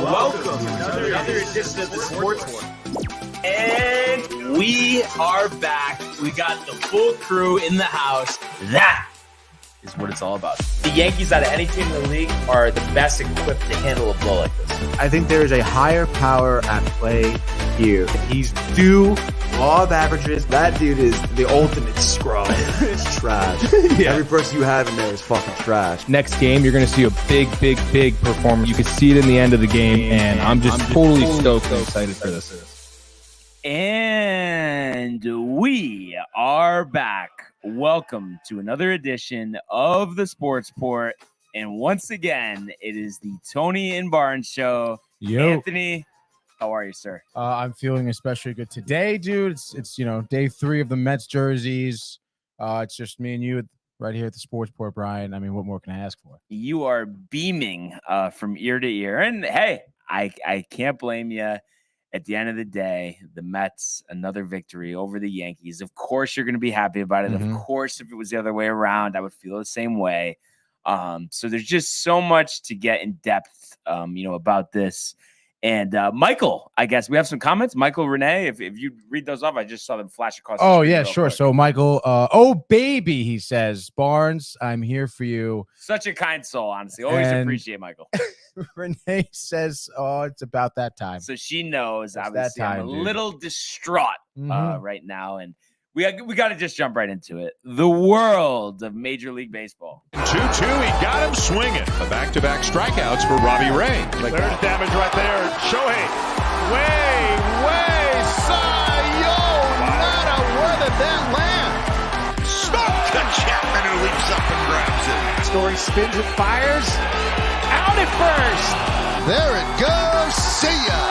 Welcome to another edition of the Sports One. And we are back. We got the full crew in the house. That is what it's all about. The Yankees, out of any team in the league, are the best equipped to handle a blow like this. I think there is a higher power at play here. He's due law of averages. That dude is the ultimate scrub. It's trash. Yeah. Every person you have in there is fucking trash. Next game, you're going to see a big performance. You can see it in the end of the game, and I'm just totally stoked and excited for this. And we are back. Welcome to another edition of the Sports Port. And once again, it is the Tony and Barnes Show. Yo. Anthony, how are you, sir? I'm feeling especially good today, dude. It's day 3 of the Mets jerseys. It's just me and you right here at the Sports Port, Brian. I mean, what more can I ask for? You are beaming from ear to ear. And hey, I can't blame you. At the end of the day, the Mets, another victory over the Yankees. Of course, you're going to be happy about it. Mm-hmm. Of course, if it was the other way around, I would feel the same way. So there's just so much to get in depth, about this. And Michael, I guess we have some comments. Michael, Renee, if you read those off, I just saw them flash across the screen. Yeah, sure. Quick. So Michael, oh baby, he says, Barnes, I'm here for you. Such a kind soul, honestly. Always appreciate Michael. Renee says, oh, it's about that time. So she knows. It's obviously, that time, I'm a dude. little distraught right now, and we got to just jump right into it. The world of Major League Baseball. 2-2, he got him swinging. The back-to-back strikeouts for Robbie Ray. There's damage right there. Shohei, way, Cy-Yo, nada, where did that land? Smoke to Chapman, who leaps up and grabs it. Story spins and fires. Out at first. There it goes. See ya.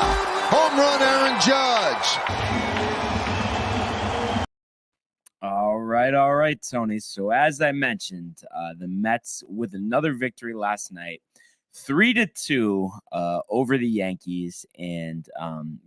Home run, Aaron Judge. All right, Tony. So as I mentioned, the Mets with another victory last night, 3-2 over the Yankees, and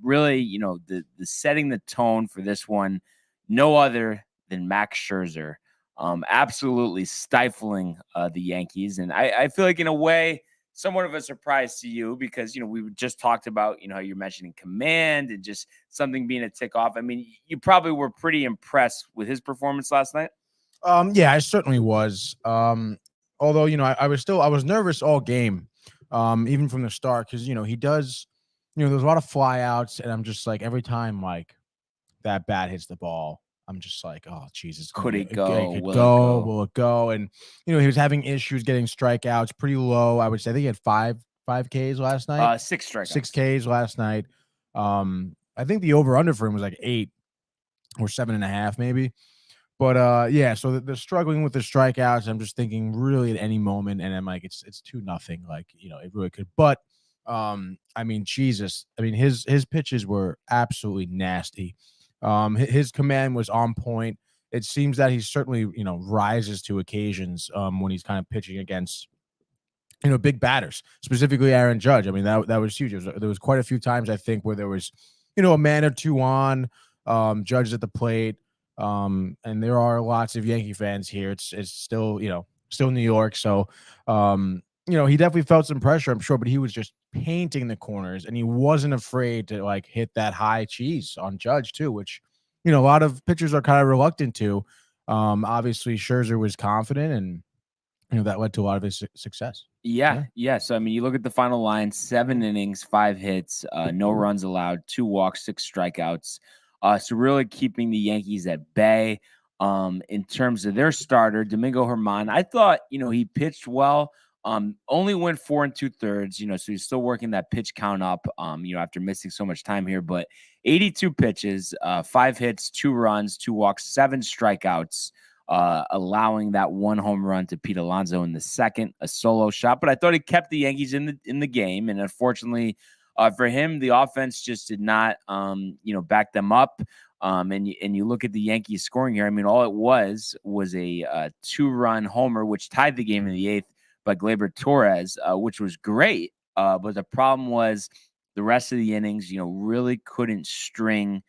really, the setting the tone for this one, no other than Max Scherzer, absolutely stifling the Yankees, and I feel like in a way, somewhat of a surprise to you because, we just talked about, how you're mentioning command and just something being a tick off. I mean, you probably were pretty impressed with his performance last night. Yeah, I certainly was. Although, I was nervous all game, even from the start, because, he does, there's a lot of flyouts, and I'm just like, every time, like, that bat hits the ball, I'm just like, oh, Jesus. Could it go? Will it go? And, he was having issues getting strikeouts pretty low. I would say he had five Ks last night. 6 strikeouts. 6 Ks last night. I think the over-under for him was like 8 or 7.5 maybe. But, yeah, so they're struggling with the strikeouts. I'm just thinking really at any moment, and I'm like, it's 2-0. Like, it really could. But, I mean, Jesus. I mean, his pitches were absolutely nasty. His command was on point. It seems that he certainly, rises to occasions when he's kind of pitching against, big batters, specifically Aaron Judge. I mean, that was huge. There was quite a few times, I think, where there was, a man or two on, Judge at the plate. And there are lots of Yankee fans here. It's still, still New York. So, he definitely felt some pressure, I'm sure, but he was just painting the corners, and he wasn't afraid to like hit that high cheese on Judge too, which, a lot of pitchers are kind of reluctant to. Obviously Scherzer was confident, and, that led to a lot of his success. Yeah. So, I mean, you look at the final line, 7 innings, 5 hits, no runs allowed, 2 walks, 6 strikeouts. So really keeping the Yankees at bay. In terms of their starter, Domingo Germán, I thought, he pitched well. Only went 4 2/3, so he's still working that pitch count up, after missing so much time here, but 82 pitches, 5 hits, 2 runs, 2 walks, 7 strikeouts, allowing that 1 home run to Pete Alonso in the second, a solo shot, but I thought he kept the Yankees in the game. And unfortunately, for him, the offense just did not, back them up. And you look at the Yankees scoring here. I mean, all it was a 2-run homer, which tied the game in the 8th by Gleyber Torres, which was great. But the problem was the rest of the innings, really couldn't string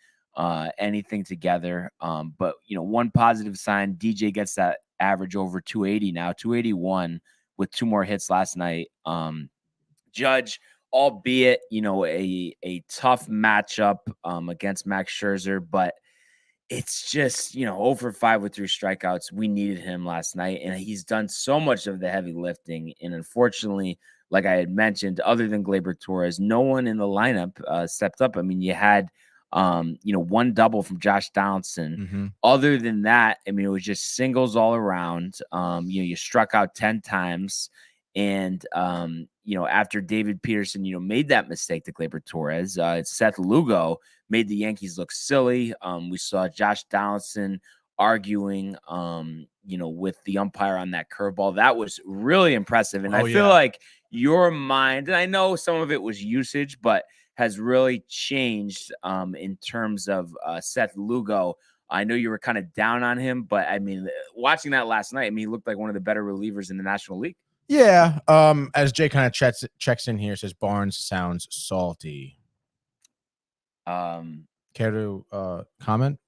anything together. But, one positive sign, DJ gets that average over 280 now, 281 with 2 more hits last night. Judge albeit, a tough matchup against Max Scherzer, but it's just, 0 for 5 with 3 strikeouts. We needed him last night, and he's done so much of the heavy lifting. And unfortunately, like I had mentioned, other than Gleyber Torres, no one in the lineup stepped up. I mean, you had, one double from Josh Donaldson. Mm-hmm. Other than that, I mean, it was just singles all around. You struck out 10 times. And, after David Peterson, made that mistake to Gleyber Torres, Seth Lugo made the Yankees look silly. We saw Josh Donaldson arguing, with the umpire on that curveball. That was really impressive. And I feel like your mind, and I know some of it was usage, but has really changed in terms of Seth Lugo. I know you were kind of down on him, but I mean, watching that last night, I mean, he looked like one of the better relievers in the National League. Yeah. As Jay kind of checks in here, says Barnes sounds salty. Care to comment?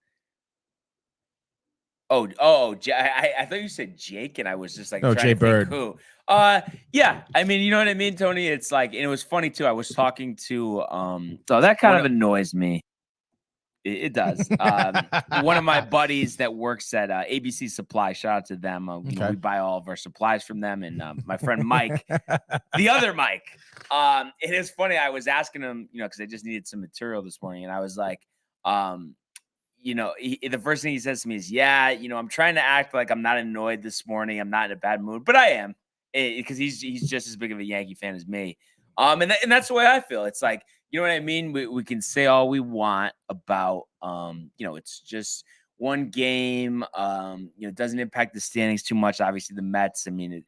I thought you said Jake, and I was just like, no, trying Jay to Bird. Think who. Yeah, I mean, you know what I mean, Tony. It's like, and it was funny too. I was talking to so that kind of annoys me. It does. One of my buddies that works at ABC Supply, shout out to them. We buy all of our supplies from them, and my friend Mike, the other Mike. It is funny. I was asking him, because I just needed some material this morning, and I was like, the first thing he says to me is, yeah, I'm trying to act like I'm not annoyed this morning. I'm not in a bad mood, but I am, because he's just as big of a Yankee fan as me. And that's the way I feel. It's like, you know what I mean? We can say all we want about, it's just one game. It doesn't impact the standings too much. Obviously, the Mets, I mean,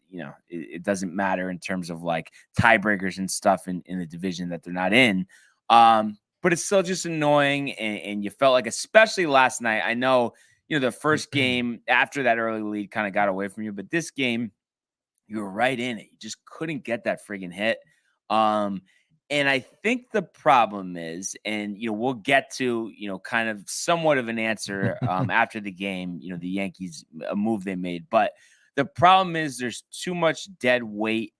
it doesn't matter in terms of like tiebreakers and stuff in the division that they're not in. But it's still just annoying. And you felt like, especially last night, I know, the first game after that early lead kind of got away from you, but this game, you were right in it. You just couldn't get that friggin' hit. And I think the problem is, and, we'll get to, kind of somewhat of an answer after the game, the Yankees, a move they made. But the problem is there's too much dead weight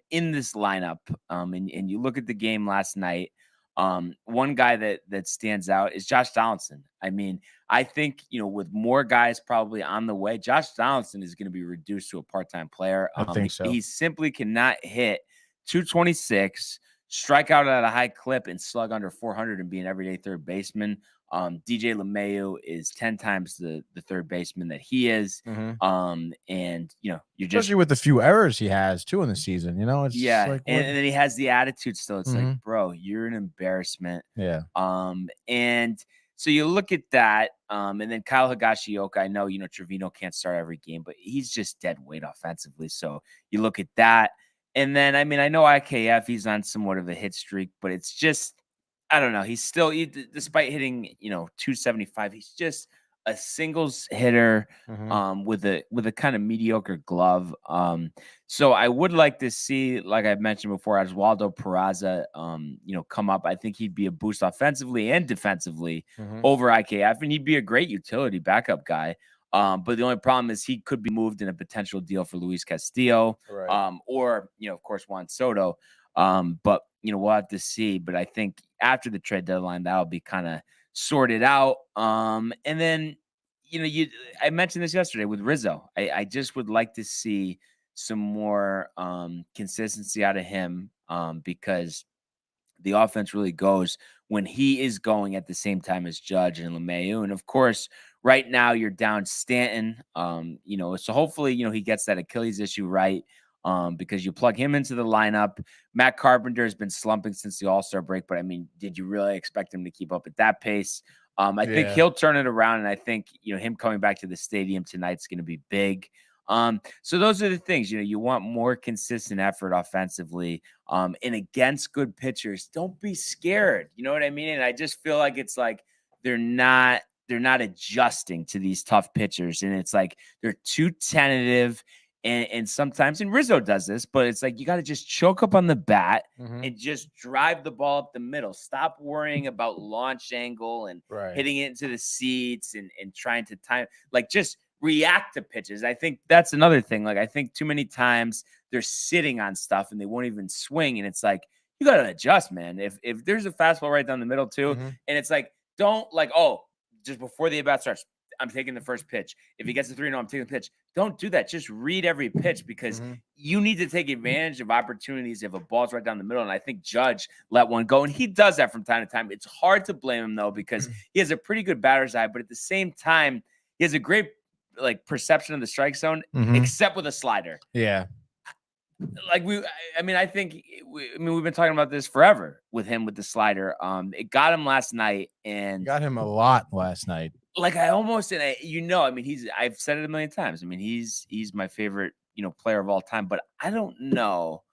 in this lineup. And you look at the game last night. One guy that stands out is Josh Donaldson. I mean, I think, with more guys probably on the way, Josh Donaldson is going to be reduced to a part-time player. I think so. He simply cannot hit 226, strike out at a high clip, and slug under 400 and be an everyday third baseman. DJ LeMahieu is 10 times the third baseman that he is. Mm-hmm. And you're just, especially with the few errors he has too in the season, it's like, and then he has the attitude still. It's like, bro, you're an embarrassment. Yeah. And so you look at that, and then Kyle Higashioka, I know, Trevino can't start every game, but he's just dead weight offensively. So you look at that. And then, I mean, I know IKF, he's on somewhat of a hit streak, but it's just, I don't know. He's still, despite hitting, 275, he's just a singles hitter with a kind of mediocre glove. So I would like to see, like I mentioned before, Oswaldo Peraza, come up. I think he'd be a boost offensively and defensively over IKF, and he'd be a great utility backup guy. But the only problem is he could be moved in a potential deal for Luis Castillo, or, of course, Juan Soto. But, we'll have to see. But I think after the trade deadline, that'll be kind of sorted out. And then, I mentioned this yesterday with Rizzo. I just would like to see some more consistency out of him because the offense really goes when he is going at the same time as Judge and LeMahieu. And, of course, right now you're down Stanton, so hopefully, he gets that Achilles issue right. Because you plug him into the lineup. Matt Carpenter has been slumping since the All-Star break, but I mean, did you really expect him to keep up at that pace? I think he'll turn it around, and I think, him coming back to the stadium tonight is going to be big. So those are the things, you want more consistent effort offensively, and against good pitchers. Don't be scared. You know what I mean? And I just feel like it's like they're not adjusting to these tough pitchers, and it's like they're too tentative. And sometimes, and Rizzo does this, but it's like you got to just choke up on the bat and just drive the ball up the middle. Stop worrying about launch angle and hitting it into the seats and trying to time. Like, just react to pitches. I think that's another thing. Like, I think too many times they're sitting on stuff and they won't even swing. And it's like, you got to adjust, man. If there's a fastball right down the middle too, and it's like, don't like, oh, just before the at-bat starts, I'm taking the first pitch. If he gets the 3-0, I'm taking the pitch. Don't do that. Just read every pitch because you need to take advantage of opportunities if a ball's right down the middle. And I think Judge let one go, and he does that from time to time. It's hard to blame him, though, because he has a pretty good batter's eye, but at the same time, he has a great perception of the strike zone, except with a slider. Yeah. Like I think we've been talking about this forever with him with the slider. It got him last night, and Got him a lot last night. Like I've said it a million times. I mean, he's my favorite, player of all time, but I don't know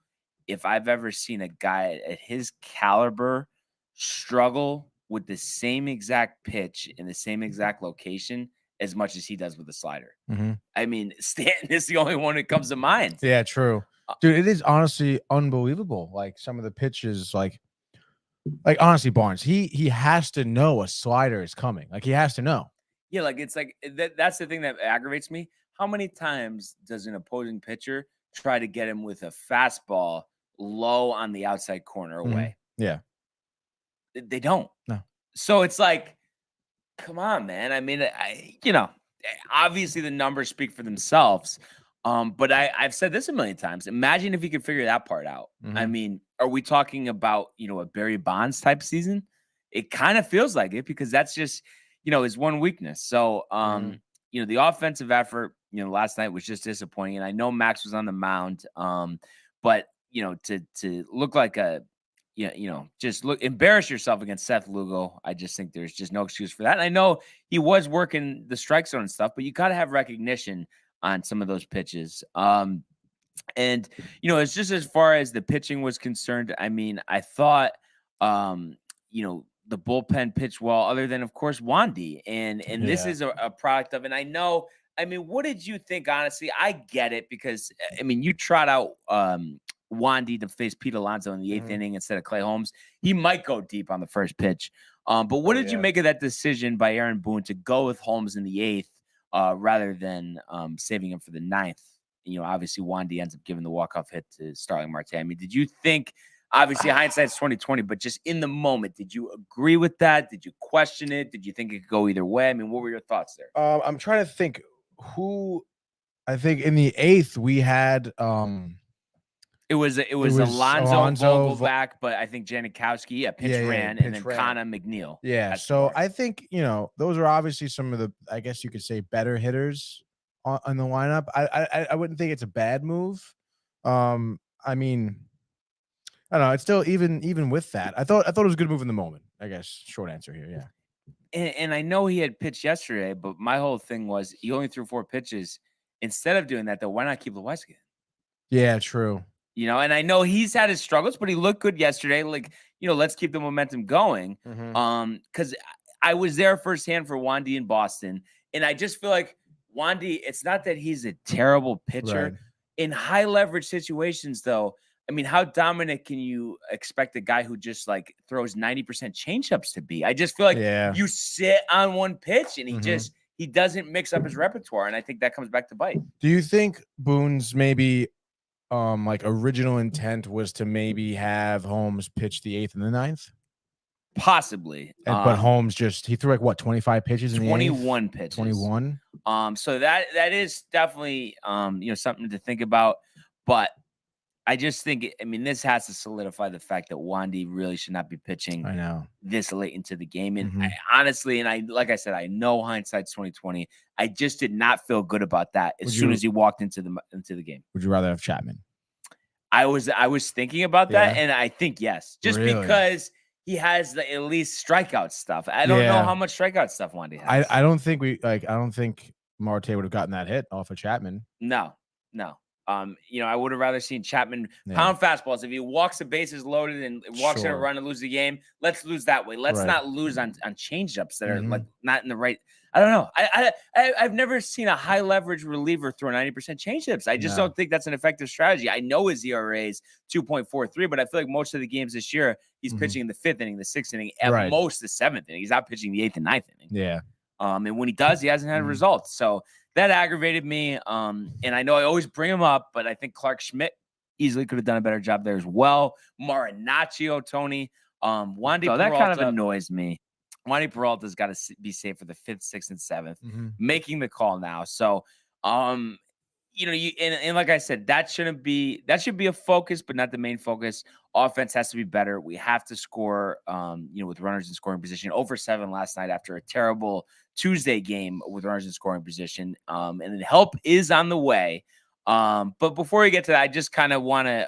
if I've ever seen a guy at his caliber struggle with the same exact pitch in the same exact location as much as he does with the slider. I mean, Stanton is the only one that comes to mind. Yeah, true. Dude, it is honestly unbelievable. Like some of the pitches, like honestly, Barnes, he has to know a slider is coming. Like he has to know. Yeah, like it's like that's the thing that aggravates me. How many times does an opposing pitcher try to get him with a fastball low on the outside corner away? Yeah. They don't. No. So it's like, come on, man. I mean, obviously the numbers speak for themselves. But I've said this a million times. Imagine if you could figure that part out. I mean, are we talking about, a Barry Bonds type season? It kind of feels like it because that's just, his one weakness. So, the offensive effort, last night was just disappointing. And I know Max was on the mound. But, to look like embarrass yourself against Seth Lugo. I just think there's just no excuse for that. And I know he was working the strike zone and stuff, but you got to have recognition on some of those pitches. And it's just as far as the pitching was concerned. I mean, I thought, the bullpen pitched well, other than of course Wandy. And this is a product of, and I know, I mean, what did you think? Honestly, I get it because I mean, you trot out Wandy to face Pete Alonso in the 8th inning instead of Clay Holmes. He might go deep on the first pitch. But what did you make of that decision by Aaron Boone to go with Holmes in the 8th? Rather than saving him for the 9th. Obviously Wandy ends up giving the walk-off hit to Starling Marte. I mean, did you think, obviously hindsight's 2020, but just in the moment, did you agree with that? Did you question it? Did you think it could go either way? I mean, what were your thoughts there? I'm trying to think I think in the 8th we had It was Alonso Vogelback, but I think Janikowski, pitch ran, and then Kana McNeil. Yeah, so I think, those are obviously some of the, I guess you could say, better hitters on the lineup. I wouldn't think it's a bad move. I mean, I don't know. It's still even with that. I thought it was a good move in the moment. I guess short answer here. Yeah. And I know he had pitched yesterday, but my whole thing was he only threw 4 pitches. Instead of doing that, though, why not keep Lewinsky? Yeah, true. And I know he's had his struggles, but he looked good yesterday. Like, let's keep the momentum going. Because I was there firsthand for Wandy in Boston, and I just feel like Wandy, it's not that he's a terrible pitcher. Right. In high leverage situations, though, I mean, how dominant can you expect a guy who just throws 90% changeups to be? I just feel like you sit on one pitch and he doesn't mix up his repertoire, and I think that comes back to bite. Do you think Boone's maybe original intent was to maybe have Holmes pitch the 8th and the 9th? Possibly. But Holmes he threw 25 pitches in the 21 pitches. 21. So that is definitely something to think about. But I just think, this has to solidify the fact that Wandy really should not be pitching. I know, this late into the game. And like I said, I know hindsight's 2020. I just did not feel good about that as soon as he walked into the game. Would you rather have Chapman? I was thinking about that, and I think yes, just really? because he has at least strikeout stuff. I don't know how much strikeout stuff Wandy has. I don't think I don't think Marte would have gotten that hit off of Chapman. No. I would have rather seen Chapman pound fastballs. If he walks the bases loaded and walks in a run and lose the game, let's lose that way. Let's not lose on changeups that are not in the right. I don't know. I've never seen a high leverage reliever throw 90% changeups. I just don't think that's an effective strategy. I know his ERA is 2.43, but I feel like most of the games this year he's pitching in the 5th inning, the 6th inning, at most the 7th inning. He's not pitching the 8th and 9th inning. Yeah. And when he does, he hasn't had results. So that aggravated me. And I know I always bring him up, but I think Clark Schmidt easily could have done a better job there as well. Marinaccio, Tony. Wandy Peralta, that kind of annoys me. Wandy Peralta's got to be safe for the 5th, 6th, and 7th, making the call now. So, and like I said, that should be a focus, but not the main focus. Offense has to be better. We have to score, with runners in scoring position. Over 7 last night after a terrible Tuesday game with runners in scoring position. And then help is on the way. But before we get to that, I just kind of want to,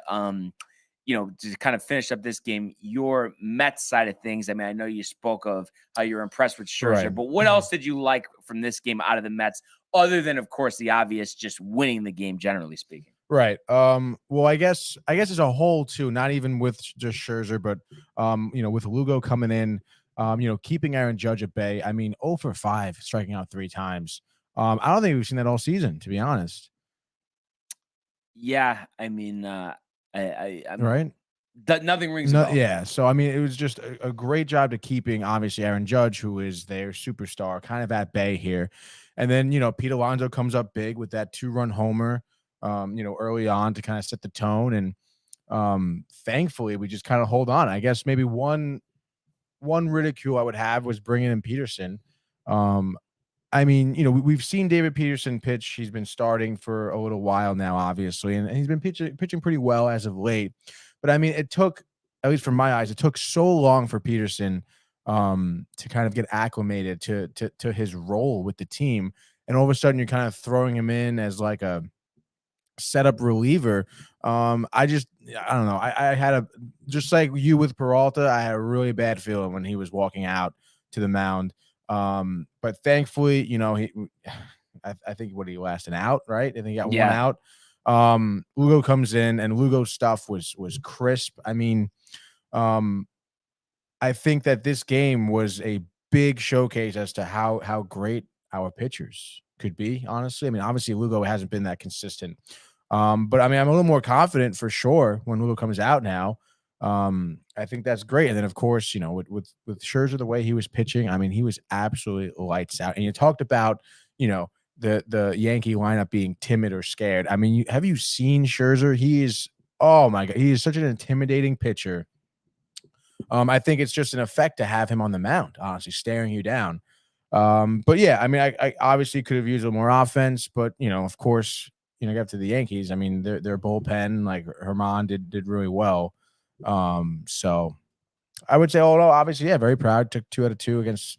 to kind of finish up this game, your Mets side of things. I mean, I know you spoke of how you're impressed with Scherzer, but what else did you like from this game out of the Mets, other than, of course, the obvious, just winning the game, generally speaking? Right. Well, I guess as a whole too, not even with just Scherzer, but with Lugo coming in, keeping Aaron Judge at bay. I mean, 0 for 5, striking out 3 times. I don't think we've seen that all season, to be honest. Yeah, I mean, I'm right. Nothing rings a bell. Yeah. So I mean, it was just a great job to keeping obviously Aaron Judge, who is their superstar, kind of at bay here. And then Pete Alonso comes up big with that 2-run homer, early on to kind of set the tone. And thankfully, we just kind of hold on. I guess maybe one ridicule I would have was bringing in Peterson. I mean, we've seen David Peterson pitch. He's been starting for a little while now, obviously, and he's been pitching pretty well as of late. But I mean, it took, at least from my eyes, it took so long for Peterson to kind of get acclimated to his role with the team, and all of a sudden you're kind of throwing him in as like a setup reliever. I don't know. I had just like you with Peralta, I had a really bad feeling when he was walking out to the mound. But thankfully, I think he lasted an out, right? I think he got one out. Lugo comes in, and Lugo's stuff was crisp. I mean, I think that this game was a big showcase as to how great our pitchers could be, honestly. I mean, obviously Lugo hasn't been that consistent. But I mean, I'm a little more confident for sure when Lugo comes out now. I think that's great. And then, of course, with Scherzer, the way he was pitching, I mean, he was absolutely lights out. And you talked about, the Yankee lineup being timid or scared. I mean, have you seen Scherzer? He is, oh my God, he is such an intimidating pitcher. I think it's just an effect to have him on the mound, honestly, staring you down. But yeah, I mean, I obviously could have used a little more offense, but of course, get to the Yankees. I mean, their bullpen, like Herman did really well. So I would say, although obviously, yeah, very proud. Took 2 out of 2 against,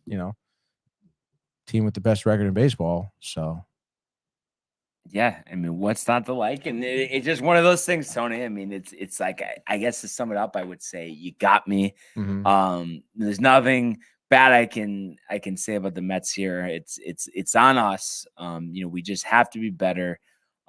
team with the best record in baseball. So yeah, I mean, what's not to like? And it's just one of those things, Tony. I mean, it's like, I guess to sum it up, I would say you got me. There's nothing bad I can say about the Mets here. It's on us. We just have to be better.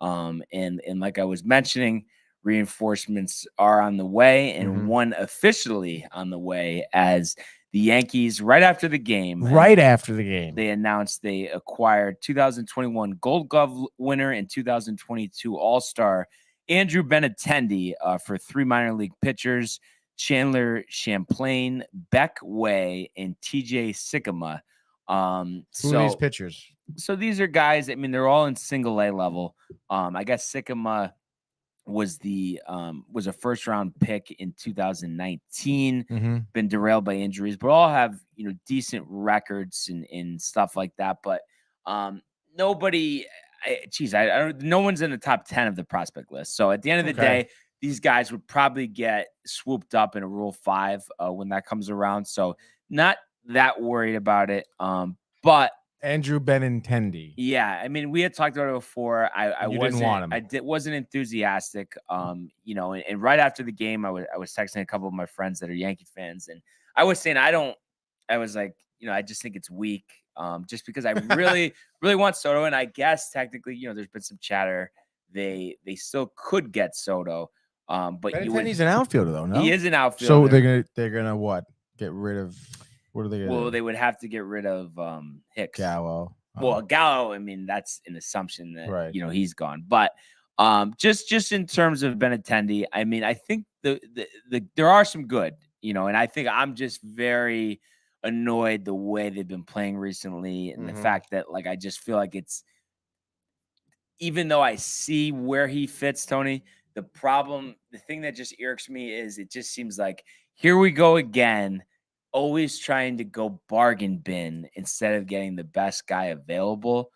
And like I was mentioning, reinforcements are on the way, and one officially on the way, as the Yankees, right after the game, they announced they acquired 2021 Gold Glove winner and 2022 All-Star Andrew Benintendi for 3 minor league pitchers, Chandler Champlain, Beck Way, and TJ Sycamore. Who are these pitchers? So these are guys, I mean, they're all in single A level. I guess Sycamore was a first round pick in 2019, been derailed by injuries, but all have, decent records and stuff like that. But nobody, no one's in the top 10 of the prospect list. So at the end of the day, these guys would probably get swooped up in a Rule 5 when that comes around. So not that worried about it. But Andrew Benintendi. Yeah, I mean, we had talked about it before. I didn't want him. Wasn't enthusiastic. And right after the game, I was texting a couple of my friends that are Yankee fans, and I was saying I was like, I just think it's weak. Just because I really, really want Soto, and I guess technically, there's been some chatter they still could get Soto. But Benintendi's an outfielder though, no? He is an outfielder. So they're gonna what? Get rid of. What are they gonna do? Well, they would have to get rid of Hicks. Gallo. Well, Gallo, I mean, that's an assumption that he's gone. But just in terms of Benintendi, I mean, I think there are some good, and I think I'm just very annoyed the way they've been playing recently, and the fact that, like, I just feel like it's, even though I see where he fits, Tony, The problem, the thing that just irks me is it just seems like here we go again, always trying to go bargain bin instead of getting the best guy available.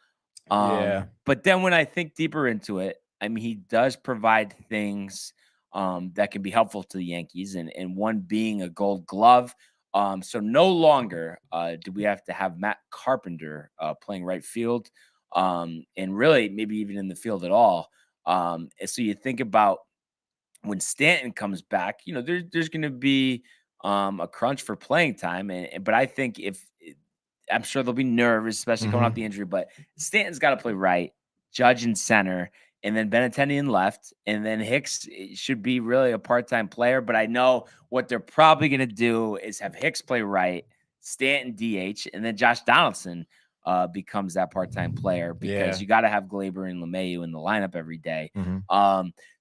Yeah. But then when I think deeper into it, I mean, he does provide things that can be helpful to the Yankees, and one being a Gold Glove. So no longer do we have to have Matt Carpenter playing right field, and really maybe even in the field at all. And so you think about when Stanton comes back, there's going to be a crunch for playing time, but I think I'm sure they'll be nervous, especially coming off the injury. But Stanton's got to play right, Judge in center, and then Benintendi in left, and then Hicks should be really a part-time player. But I know what they're probably going to do is have Hicks play right, Stanton DH, and then Josh Donaldson becomes that part-time player because you got to have Glaber and LeMahieu in the lineup every day.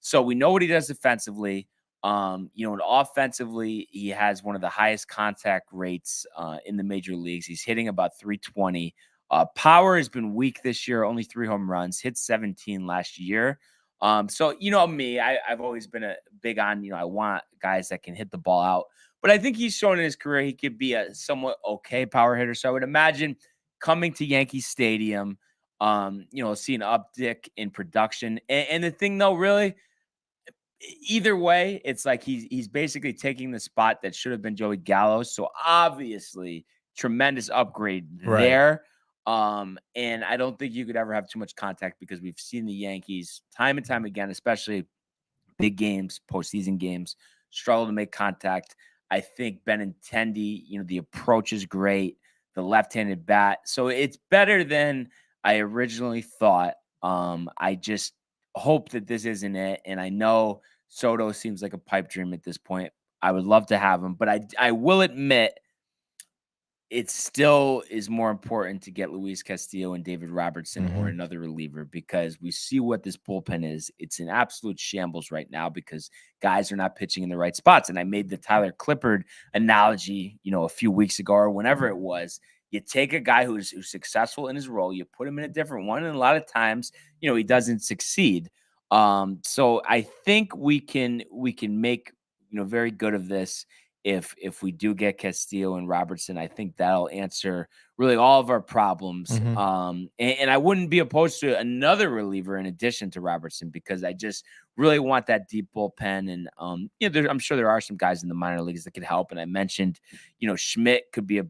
So we know what he does defensively. And offensively, he has one of the highest contact rates in the major leagues. He's hitting about 320. Power has been weak this year, only 3 home runs, hit 17 last year. So, me, I've always been a big on, I want guys that can hit the ball out. But I think he's shown in his career he could be a somewhat okay power hitter. So I would imagine coming to Yankee Stadium, see an uptick in production. And the thing, though, really, either way, it's like he's basically taking the spot that should have been Joey Gallo. So obviously, tremendous upgrade there. And I don't think you could ever have too much contact because we've seen the Yankees time and time again, especially big games, postseason games, struggle to make contact. I think Benintendi, the approach is great, the left-handed bat. So it's better than I originally thought. I just hope that this isn't it. And I know Soto seems like a pipe dream at this point. I would love to have him, but I will admit it still is more important to get Luis Castillo and David Robertson or another reliever because we see what this bullpen is. It's an absolute shambles right now because guys are not pitching in the right spots. And I made the Tyler Clippard analogy, a few weeks ago or whenever it was. You take a guy who's successful in his role, you put him in a different one, and a lot of times, he doesn't succeed. So I think we can make very good of this. If we do get Castillo and Robertson, I think that'll answer really all of our problems. And I wouldn't be opposed to another reliever in addition to Robertson because I just really want that deep bullpen. And I'm sure there are some guys in the minor leagues that could help. And I mentioned, Schmidt could be a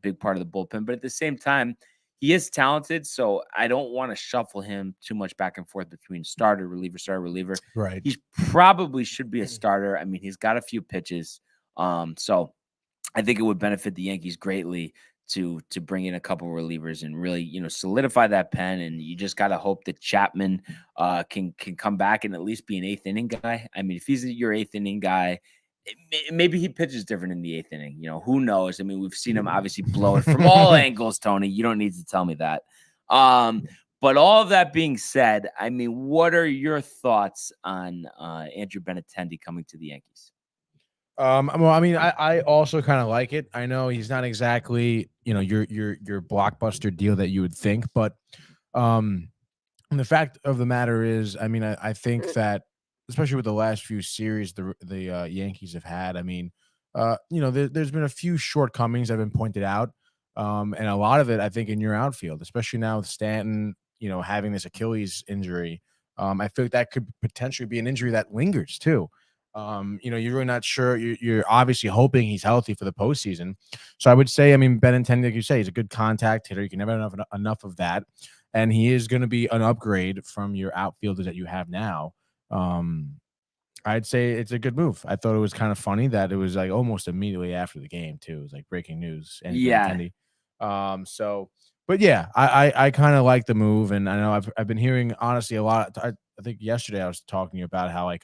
big part of the bullpen, but at the same time, he is talented, so I don't want to shuffle him too much back and forth between starter, reliever. Right. He probably should be a starter. I mean, he's got a few pitches. So I think it would benefit the Yankees greatly to bring in a couple of relievers and really, solidify that pen. And you just got to hope that Chapman can come back and at least be an 8th inning guy. I mean, if he's your 8th inning guy, maybe he pitches different in the 8th inning. Who knows? I mean, we've seen him obviously blow it from all angles, Tony. You don't need to tell me that. But all of that being said, I mean, what are your thoughts on Andrew Benintendi coming to the Yankees? Well, I mean, I also kind of like it. I know he's not exactly, your blockbuster deal that you would think, but the fact of the matter is, I mean, I think that especially with the last few series the Yankees have had, I mean, there's been a few shortcomings that have been pointed out, and a lot of it, I think, in your outfield, especially now with Stanton, having this Achilles injury. I feel like that could potentially be an injury that lingers too. You're really not sure. You're obviously hoping he's healthy for the postseason. So I would say, I mean, Benintendi, like you say, he's a good contact hitter. You can never have enough of that. And he is going to be an upgrade from your outfielders that you have now. I'd say it's a good move. I thought it was kind of funny that it was like almost immediately after the game too. It was like breaking news. And Benintendi. But yeah, I kind of like the move. And I know I've been hearing honestly a lot. I think yesterday I was talking about how like,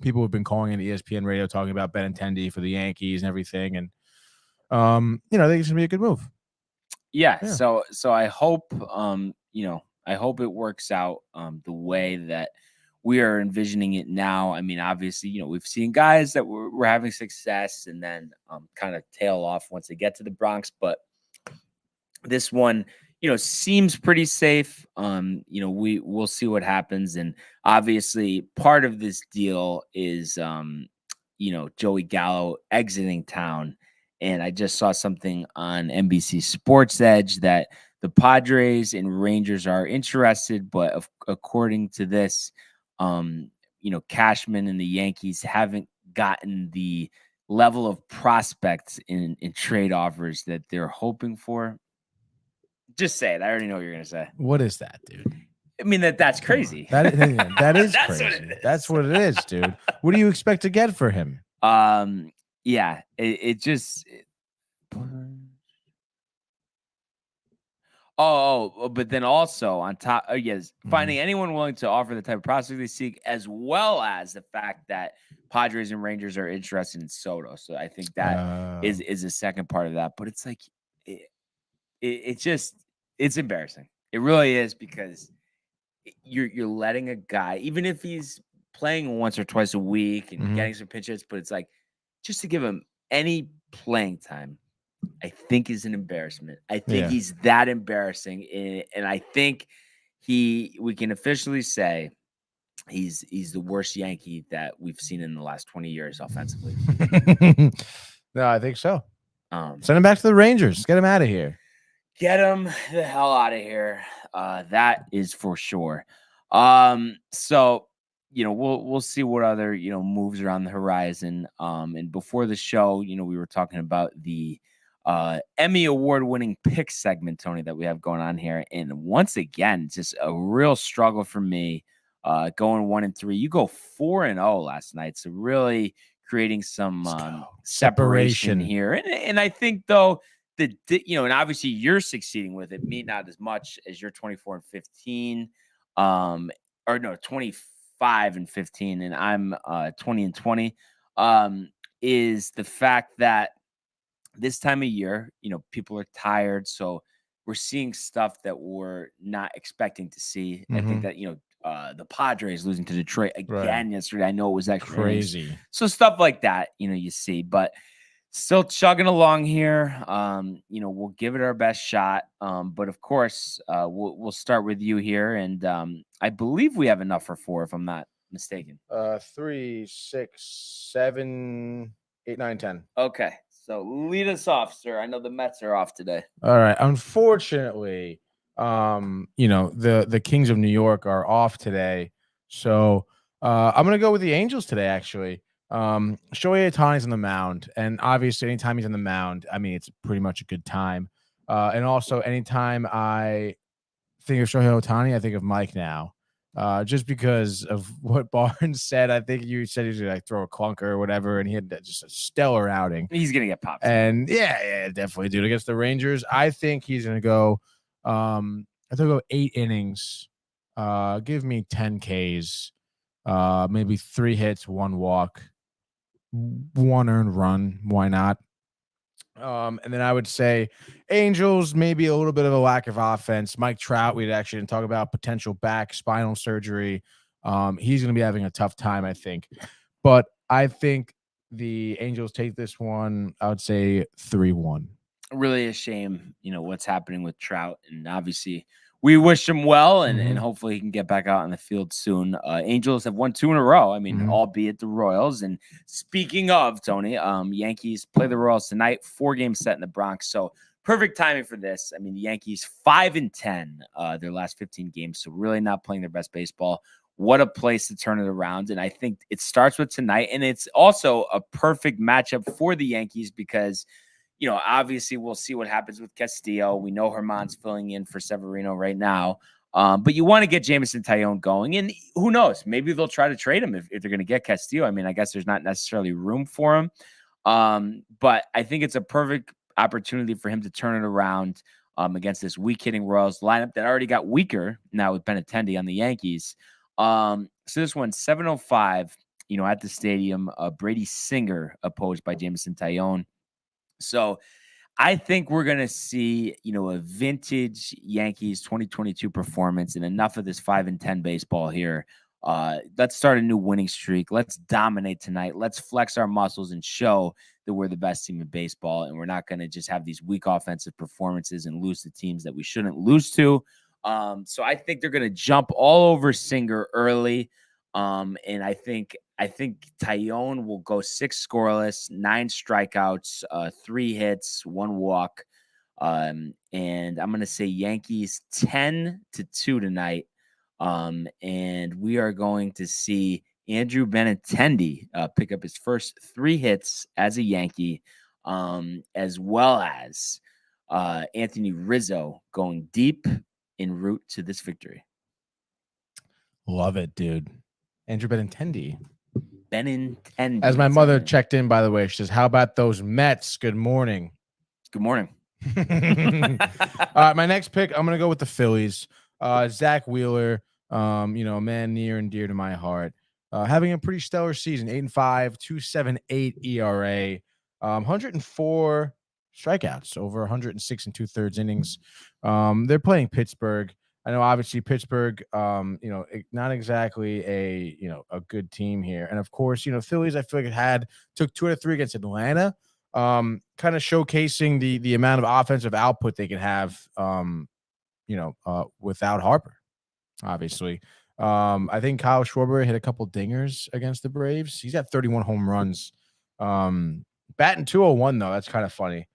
people have been calling in ESPN radio talking about Benintendi for the Yankees and everything. And, I think it's gonna be a good move. Yeah. So I hope, I hope it works out the way that we are envisioning it now. I mean, obviously, we've seen guys that were having success and then kind of tail off once they get to the Bronx. But this one, seems pretty safe. We'll see what happens. And obviously part of this deal is, Joey Gallo exiting town. And I just saw something on NBC Sports Edge that the Padres and Rangers are interested, but according to this, Cashman and the Yankees haven't gotten the level of prospects in trade offers that they're hoping for. Just say it. I already know what you're gonna say. What is that, dude? I mean, that's crazy. That is That's crazy. what it is. That's what it is, dude. What do you expect to get for him? Yeah, it just. But then also on top, yes, finding anyone willing to offer the type of prospect they seek, as well as the fact that Padres and Rangers are interested in Soto. So I think that is a second part of that. But it's like, it's embarrassing. It really is, because you're letting a guy, even if he's playing once or twice a week and getting some pitches, but it's like, just to give him any playing time, I think is an embarrassment. I think he's that embarrassing, and I think we can officially say he's the worst Yankee that we've seen in the last 20 years offensively. No, I think so. Send him back to the Rangers. Get him out of here. Get him the hell out of here. That is for sure. So we'll see what other moves are on the horizon. And before the show, we were talking about the Emmy award-winning pick segment, Tony, that we have going on here. And once again, just a real struggle for me, going 1-3. You go 4-0 last night. So really creating some separation here. And I think, though, and obviously you're succeeding with it, me not as much, as you're 24-15, 25-15, and I'm 20-20, is the fact that this time of year, people are tired. So we're seeing stuff that we're not expecting to see. I think that, the Padres losing to Detroit again yesterday, I know it was actually crazy. So stuff like that, you see, but still chugging along here. We'll give it our best shot. But of course, we'll start with you here. And I believe we have enough for 4, if I'm not mistaken. 3, 6, 7, 8, 9, 10. Okay. So lead us off, sir. I know the Mets are off today. All right. Unfortunately, the Kings of New York are off today. So I'm gonna go with the Angels today, actually. Shohei Ohtani's on the mound, and obviously anytime he's on the mound, I mean, it's pretty much a good time. And also anytime I think of Shohei Ohtani, I think of Mike now. Just because of what Barnes said. I think you said he was gonna throw a clunker or whatever, and he had just a stellar outing. He's gonna get popped. And yeah, definitely, dude. Against the Rangers, I think he's gonna go. I think he'll go 8 innings. Give me 10 Ks. Maybe 3 hits, 1 walk, 1 earned run. Why not? And then I would say Angels, maybe a little bit of a lack of offense. Mike Trout, we actually didn't talk about potential back spinal surgery. He's going to be having a tough time, I think. But I think the Angels take this one, I would say 3-1. Really a shame, what's happening with Trout. And obviously we wish him well, and hopefully he can get back out on the field soon. Angels have won 2 in a row. I mean, albeit the Royals. And speaking of, Tony, Yankees play the Royals tonight, 4-game set in the Bronx. So perfect timing for this. I mean, the Yankees 5-10, their last 15 games. So really not playing their best baseball. What a place to turn it around. And I think it starts with tonight. And it's also a perfect matchup for the Yankees because, obviously we'll see what happens with Castillo. We know Herman's filling in for Severino right now. But you want to get Jameson Taillon going. And who knows? Maybe they'll try to trade him if they're going to get Castillo. I mean, I guess there's not necessarily room for him. But I think it's a perfect opportunity for him to turn it around against this weak-hitting Royals lineup that already got weaker now with Benintendi on the Yankees. So this one, 7:05, at the stadium. Brady Singer opposed by Jameson Taillon. So I think we're going to see, a vintage Yankees 2022 performance, and enough of this 5-10 baseball here. Let's start a new winning streak. Let's dominate tonight. Let's flex our muscles and show that we're the best team in baseball, and we're not going to just have these weak offensive performances and lose to teams that we shouldn't lose to. So I think they're going to jump all over Singer early. And I think Tyone will go 6 scoreless, 9 strikeouts, 3 hits, 1 walk. And I'm going to say Yankees 10-2 tonight. And we are going to see Andrew Benintendi pick up his first 3 hits as a Yankee, as well as Anthony Rizzo going deep en route to this victory. Love it, dude. Andrew Benintendi. Benintendi. As my mother checked in, by the way, she says, "How about those Mets? Good morning." Good morning. All right, my next pick, I'm gonna go with the Phillies. Zach Wheeler, a man near and dear to my heart. Having a pretty stellar season, 8-5, 2.78 ERA, 104 strikeouts, over 106 2/3 innings. They're playing Pittsburgh. I know, obviously, Pittsburgh, not exactly a good team here. And of course, Phillies, I feel like it took 2 out of 3 against Atlanta, kind of showcasing the amount of offensive output they can have, without Harper, obviously. I think Kyle Schwarber hit a couple dingers against the Braves. He's got 31 home runs. Batting 201, though. That's kind of funny.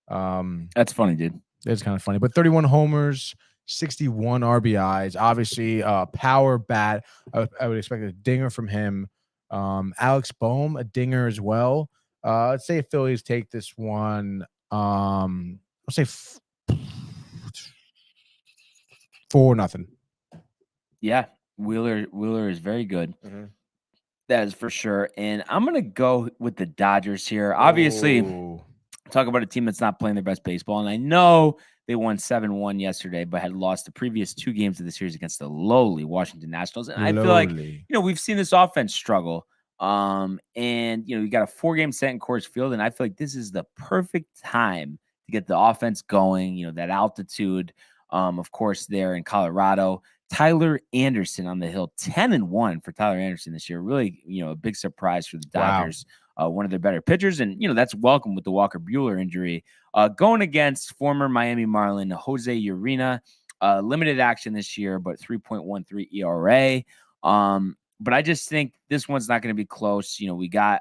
That's funny, dude. It's kind of funny. But 31 homers, 61 RBIs. Obviously, power bat. I would expect a dinger from him. Alex Bohm, a dinger as well. Let's say Phillies take this one. Let's say 4-0. Yeah, Wheeler is very good. Mm-hmm. That is for sure. And I'm gonna go with the Dodgers here. Obviously, talk about a team that's not playing their best baseball, and I know they won 7-1 yesterday, but had lost the previous 2 games of the series against the lowly Washington Nationals. And I feel like we've seen this offense struggle. And you got a 4-game set in Coors Field, and I feel like this is the perfect time to get the offense going. That altitude. Of course, there in Colorado. Tyler Anderson on the hill, 10-1 for Tyler Anderson this year. Really, a big surprise for the Dodgers. Wow. One of their better pitchers, and that's welcome with the Walker Buehler injury. Going against former Miami Marlin Jose Urena, limited action this year, but 3.13 ERA. But I just think this one's not going to be close. We got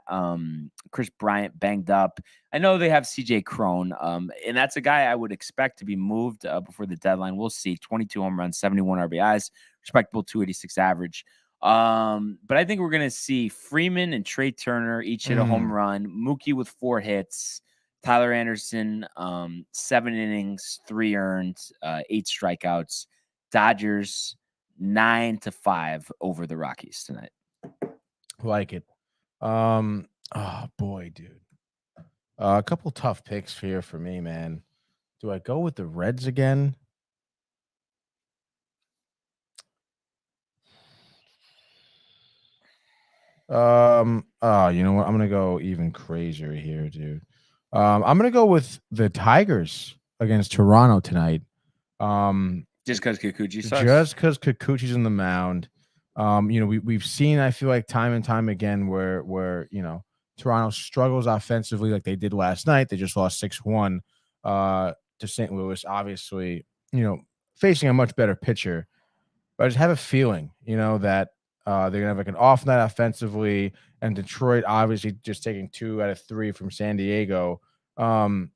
Chris Bryant banged up. I know they have CJ Cron, and that's a guy I would expect to be moved before the deadline. We'll see. 22 home runs, 71 RBIs, respectable 286 average. But I think we're going to see Freeman and Trey Turner each hit a home run. Mookie with 4 hits. Tyler Anderson, 7 innings, 3 earned, 8 strikeouts. Dodgers 9-5 over the Rockies tonight. Like it. Oh boy, dude. A couple tough picks here for me, man. Do I go with the Reds again? You know what? I'm gonna go even crazier here, dude. I'm gonna go with the Tigers against Toronto tonight. Just because Kikuchi sucks? Just because Kikuchi's in the mound. We've seen, I feel like, time and time again where Toronto struggles offensively like they did last night. They just lost 6-1 to St. Louis, obviously, facing a much better pitcher. But I just have a feeling, that they're going to have like an off night offensively, and Detroit obviously just taking 2 out of 3 from San Diego, one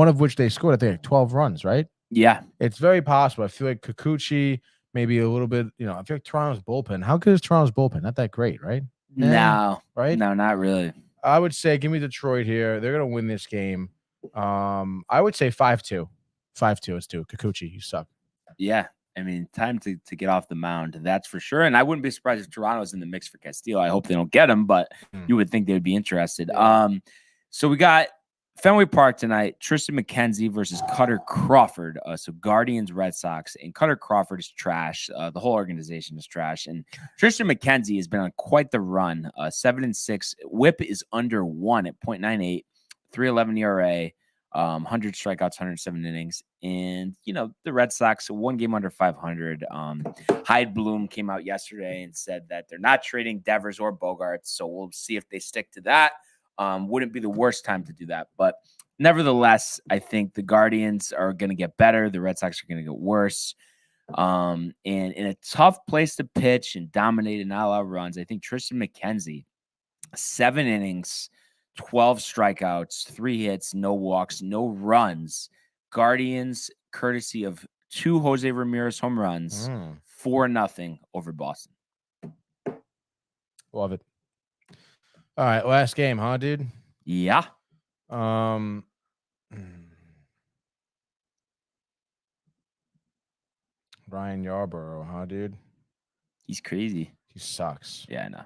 of which they scored, I think, 12 runs, right? Yeah. It's very possible. I feel like Kikuchi, maybe a little bit, I feel like Toronto's bullpen. How good is Toronto's bullpen? Not that great, right? No. Right? No, not really. I would say give me Detroit here. They're going to win this game. I would say 5-2. 5-2 is 2. Kikuchi, you suck. Yeah. I mean, time to get off the mound, that's for sure. And I wouldn't be surprised if Toronto's in the mix for Castillo. I hope they don't get him, but you would think they would be interested. Yeah. So we got Fenway Park tonight, Tristan McKenzie versus Cutter Crawford. So Guardians, Red Sox, and Cutter Crawford is trash. The whole organization is trash. And Tristan McKenzie has been on quite the run. 7-6. WHIP is under 1 at 0.98. 3.11 ERA. 100 strikeouts, 107 innings. And, the Red Sox, 1 game under 500. Hyde Bloom came out yesterday and said that they're not trading Devers or Bogarts. So we'll see if they stick to that. wouldn't be the worst time to do that. But nevertheless, I think the Guardians are going to get better. The Red Sox are going to get worse. And in a tough place to pitch and dominate and not allow runs, I think Tristan McKenzie, 7 innings, 12 strikeouts, 3 hits, no walks, no runs. Guardians, courtesy of 2 Jose Ramirez home runs, 4-0 over Boston. Love it. All right, last game, huh, dude? Yeah. Ryan Yarborough, huh, dude? He's crazy. He sucks. Yeah, I know.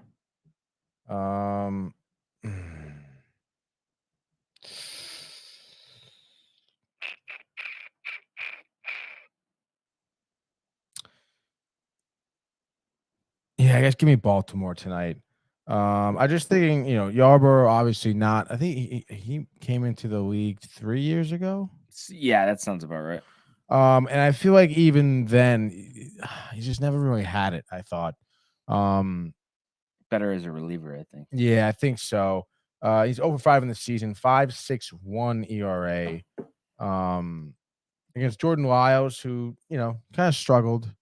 Yeah, I guess give me Baltimore tonight. I just thinking, Yarborough obviously not. I think he came into the league 3 years ago. Yeah, that sounds about right. And I feel like even then, he just never really had it. I thought. Better as a reliever, I think. Yeah, I think so. He's over 5 in the season, 5.61 ERA. Against Jordan Lyles, who kind of struggled.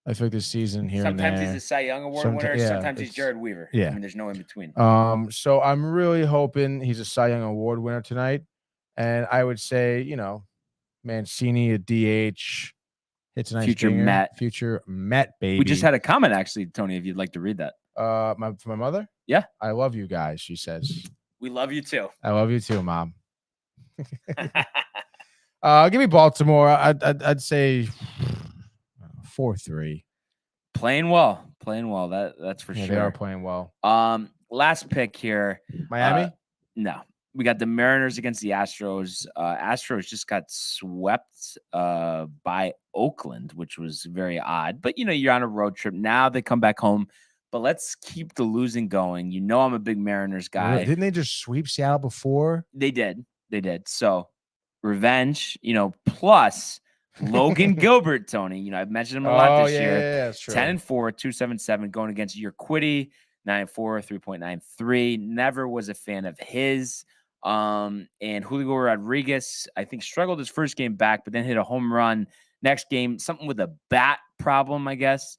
I think this season here and there. Sometimes he's a Cy Young Award winner. Sometimes he's Jared Weaver. Yeah. I mean, there's no in between. So I'm really hoping he's a Cy Young Award winner tonight. And I would say, Mancini, a DH, hits a nice Future dinger. Met. Future Met, baby. We just had a comment, actually, Tony, if you'd like to read that. For my mother? Yeah. I love you guys, she says. We love you, too. I love you, too, Mom. Give me Baltimore. I'd say 4-3. Playing well. That's for sure. They are playing well. Last pick here. Miami? No. We got the Mariners against the Astros. Astros just got swept by Oakland, which was very odd. But, you're on a road trip. Now they come back home. But let's keep the losing going. I'm a big Mariners guy. Didn't they just sweep Seattle before? They did. So, revenge, plus Logan Gilbert, Tony. I've mentioned him a lot this year. Yeah, that's true. 10-4, 2.77 going against Urquidy, 9-4, 3.93. Never was a fan of his. And Julio Rodriguez, I think, struggled his first game back, but then hit a home run. Next game, something with a bat problem, I guess.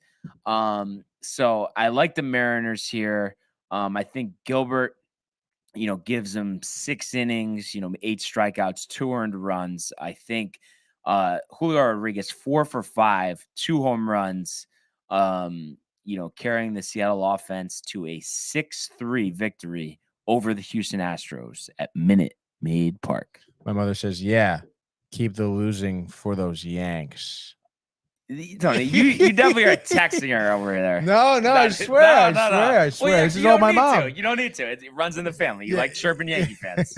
So I like the Mariners here. I think Gilbert, gives them 6 innings, 8 strikeouts, 2 earned runs. I think Julio Rodriguez 4 for 5, 2 home runs, carrying the Seattle offense to a 6-3 victory over the Houston Astros at Minute Maid Park. My mother says, yeah, keep the losing for those Yanks. Tony, you definitely are texting her over there. No, I swear. I swear. Well, this is all my mom. You don't need to. It runs in the family. You like chirping Yankee fans.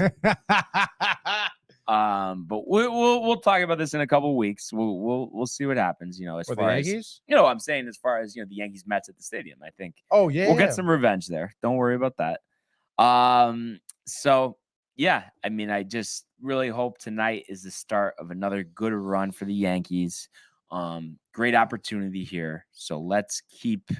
But we'll talk about this in a couple of weeks. We'll see what happens. As For far the Yankees? as I'm saying, as far as the Yankees Mets at the stadium, I think. Oh yeah, we'll get some revenge there. Don't worry about that. So yeah, I mean, I just really hope tonight is the start of another good run for the Yankees. Great opportunity here. So let's keep,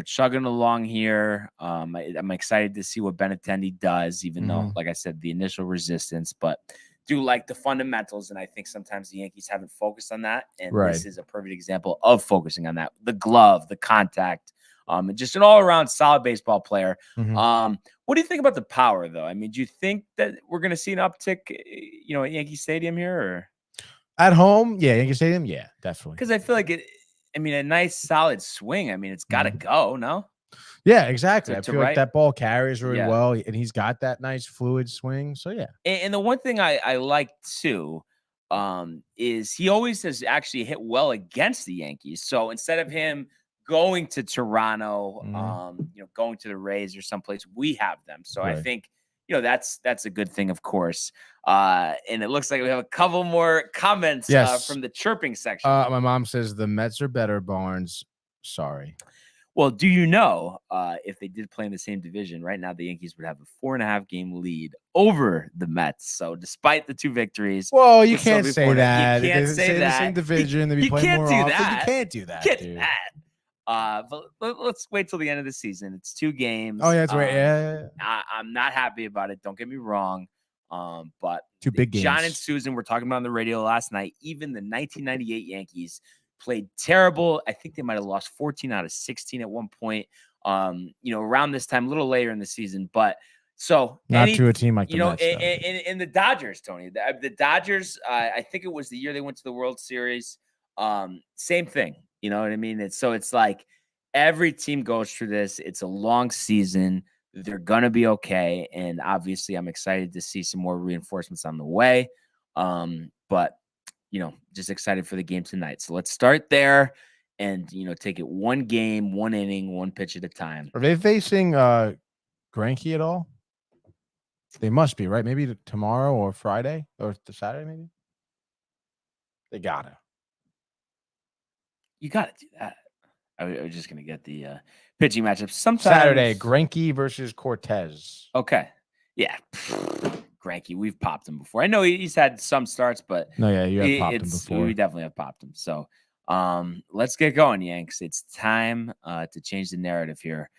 chugging along here. I'm excited to see what Benintendi does, even though, like I said, the initial resistance, but do like the fundamentals. And I think sometimes the Yankees haven't focused on that. And this is a perfect example of focusing on that. The glove, the contact, and just an all around solid baseball player. What do you think about the power though? I mean, do you think that we're going to see an uptick, at Yankee Stadium here or? At home, yeah, Yankee Stadium, yeah, definitely. Because I feel like a nice solid swing. I mean, it's got to go, no? Yeah, exactly. I feel right? like that ball carries really well, and he's got that nice fluid swing. So yeah. And the one thing I like too, is he always has actually hit well against the Yankees. So instead of him going to Toronto, going to the Rays or someplace, we have them. So I think. That's a good thing, of course. And it looks like we have a couple more comments from the chirping section. My mom says the Mets are better, Barnes. Sorry. Well, do you know if they did play in the same division right now, the Yankees would have a 4.5 game lead over the Mets. So despite the 2 victories, well, you can't say that. You can't say that. The same division. You can't do that. You can't do that. Can't do that. But let's wait till the end of the season. It's 2 games. Oh yeah, that's right. Yeah. I'm not happy about it. Don't get me wrong. But Two big games. John and Susan were talking about on the radio last night. Even the 1998 Yankees played terrible. I think they might have lost 14 out of 16 at one point. Around this time, a little later in the season. But so not to a team like the Mets, in the Dodgers, Tony. The Dodgers. I think it was the year they went to the World Series. Same thing. You know what I mean? It's like every team goes through this. It's a long season. They're going to be okay. And obviously, I'm excited to see some more reinforcements on the way. But, just excited for the game tonight. So let's start there and, take it one game, one inning, one pitch at a time. Are they facing Greinke at all? They must be, right? Maybe tomorrow or Friday or the Saturday, maybe? They got to. You got to do that. I was just going to get the pitching matchup. Sometimes Saturday, Greinke versus Cortez. Okay. Yeah. Greinke, we've popped him before. I know he's had some starts, but no, yeah, you have popped him before. We definitely have popped him. So let's get going, Yanks. It's time to change the narrative here.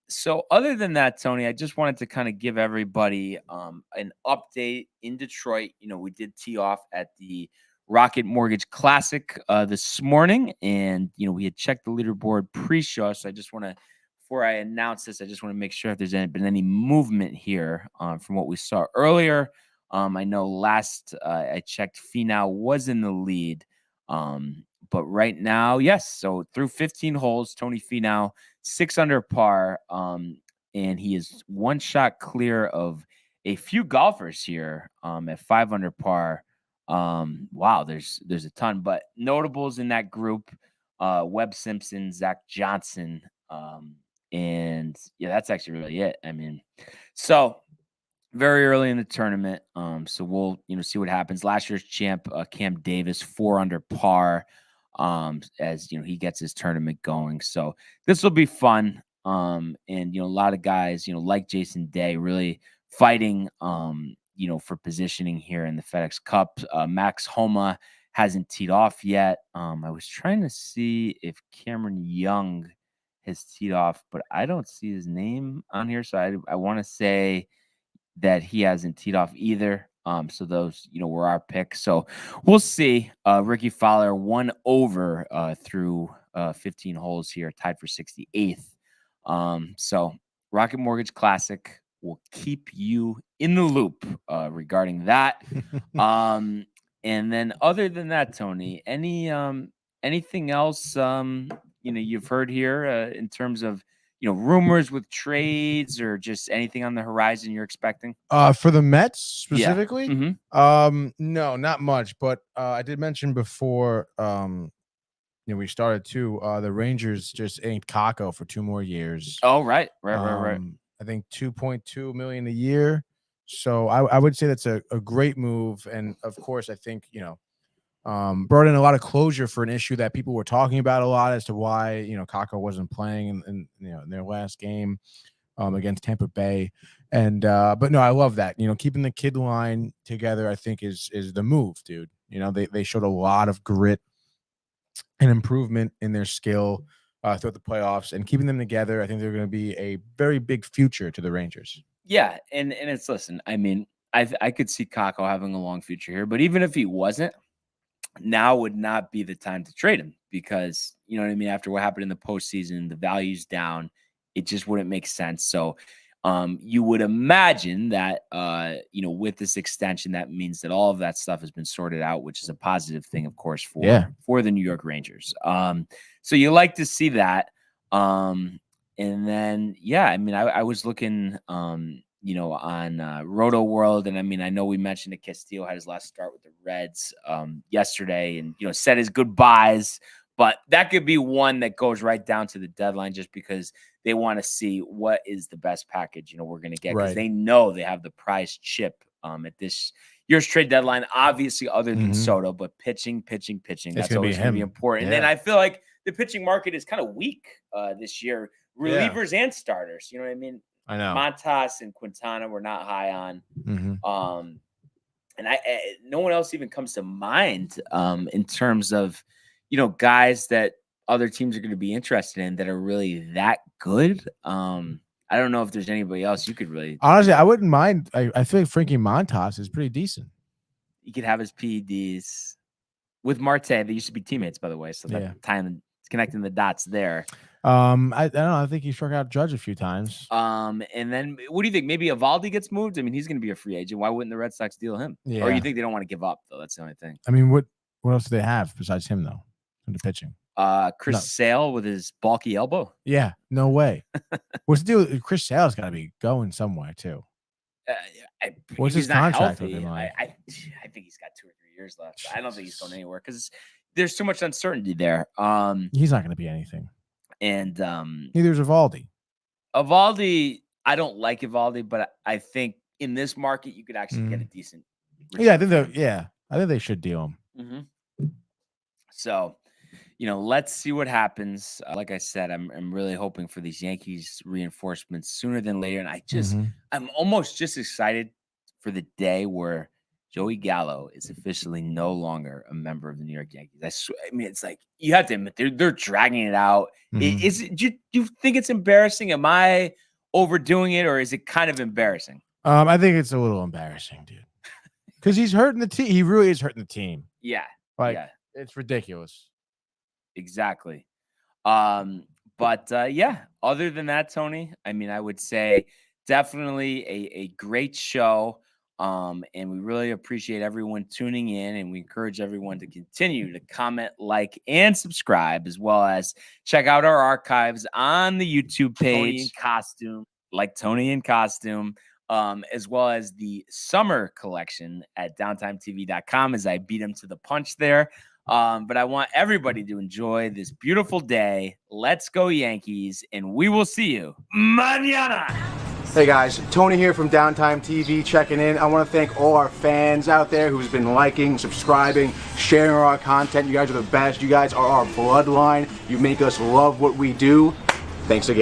So other than that, Tony, I just wanted to kind of give everybody an update in Detroit. We did tee off at the Rocket Mortgage Classic this morning, and we had checked the leaderboard pre-show. So I just want to, before I announce this, I just want to make sure if there's been any movement here from what we saw earlier. I know last I checked, Finau was in the lead, but right now, yes. So through 15 holes, Tony Finau 6 under par, and he is one shot clear of a few golfers here at 5 under par. Wow, there's a ton, but notables in that group, Webb Simpson, Zach Johnson, and yeah, that's actually really it. I mean, so very early in the tournament. So we'll, see what happens. Last year's champ, Cam Davis, 4 under par, as he gets his tournament going. So this will be fun. And a lot of guys, like Jason Day, really fighting, for positioning here in the FedEx Cup. Max Homa hasn't teed off yet. I was trying to see if Cameron Young has teed off, but I don't see his name on here. So I want to say that he hasn't teed off either. So those, were our picks. So we'll see. Ricky Fowler 1 over through 15 holes here, tied for 68th. So Rocket Mortgage Classic will keep you in the loop regarding that. And then other than that, Tony, anything else you've heard here in terms of rumors with trades or just anything on the horizon you're expecting? For the Mets specifically? Yeah. Mm-hmm. No, not much. But I did mention before we started too. The Rangers just inked Kako for 2 more years. Oh, right. I think $2.2 million a year. So I would say that's a great move. And of course, I think, brought in a lot of closure for an issue that people were talking about a lot as to why, Kako wasn't playing in their last game against Tampa Bay. And but no, I love that. Keeping the kid line together, I think is the move, dude. They showed a lot of grit and improvement in their skill throughout the playoffs, and keeping them together, I think they're going to be a very big future to the Rangers. Yeah, and it's, listen, I mean, I could see Kako having a long future here, but even if he wasn't, now would not be the time to trade him because, you know what I mean, after what happened in the postseason, the value's down, it just wouldn't make sense. So you would imagine that, with this extension, that means that all of that stuff has been sorted out, which is a positive thing, of course, for the New York Rangers. So you like to see that. And then, yeah, I mean, I was looking, on Roto World. And I mean, I know we mentioned that Castillo had his last start with the Reds yesterday and, said his goodbyes. But that could be one that goes right down to the deadline just because they want to see what is the best package, we're going to get. Because they know they have the prize chip at this year's trade deadline, obviously other than Soto, but pitching. That's always going to be important. Yeah. And then I feel like the pitching market is kind of weak this year. Relievers and starters, you know what I mean? I know. Montas and Quintana were not high on. And no one else even comes to mind in terms of, guys that other teams are going to be interested in that are really that good. I don't know if there's anybody else you could really. Honestly, I wouldn't mind. I feel like Frankie Montas is pretty decent. You could have his PEDs with Marte. They used to be teammates, by the way. So that connecting the dots there. I don't know. I think he struck out Judge a few times. And then what do you think? Maybe Eovaldi gets moved. I mean, he's going to be a free agent. Why wouldn't the Red Sox deal him? Yeah. Or you think they don't want to give up though? That's the only thing. I mean, what else do they have besides him though? In the pitching. Chris Sale with his bulky elbow. Yeah, no way. What's the deal with Chris Sale's got to be going somewhere too. What's his contract with him like? I think he's got 2 or 3 years left. I don't think he's going anywhere because there's too much uncertainty there. He's not going to be anything. And neither is Eovaldi. Eovaldi, I don't like Eovaldi, but I think in this market you could actually get a decent. Yeah, I think they should deal him. Mm-hmm. So, let's see what happens. Like I said, I'm really hoping for these Yankees reinforcements sooner than later, and I'm almost just excited for the day where Joey Gallo is officially no longer a member of the New York Yankees. I mean, it's like you have to admit they're dragging it out. Do you think it's embarrassing? Am I overdoing it, or is it kind of embarrassing? I think it's a little embarrassing, dude, because he's hurting the team. He really is hurting the team. Yeah, it's ridiculous. Exactly. But other than that, Tony, I mean, I would say definitely a great show. And we really appreciate everyone tuning in, and we encourage everyone to continue to comment, like, and subscribe, as well as check out our archives on the YouTube page, Tony in Costume, as well as the summer collection at downtimetv.com as I beat him to the punch there. But I want everybody to enjoy this beautiful day. Let's go Yankees, and we will see you mañana. Hey guys, Tony here from Downtime TV checking in. I want to thank all our fans out there who's been liking, subscribing, sharing our content. You guys are the best. You guys are our bloodline. You make us love what we do. Thanks again.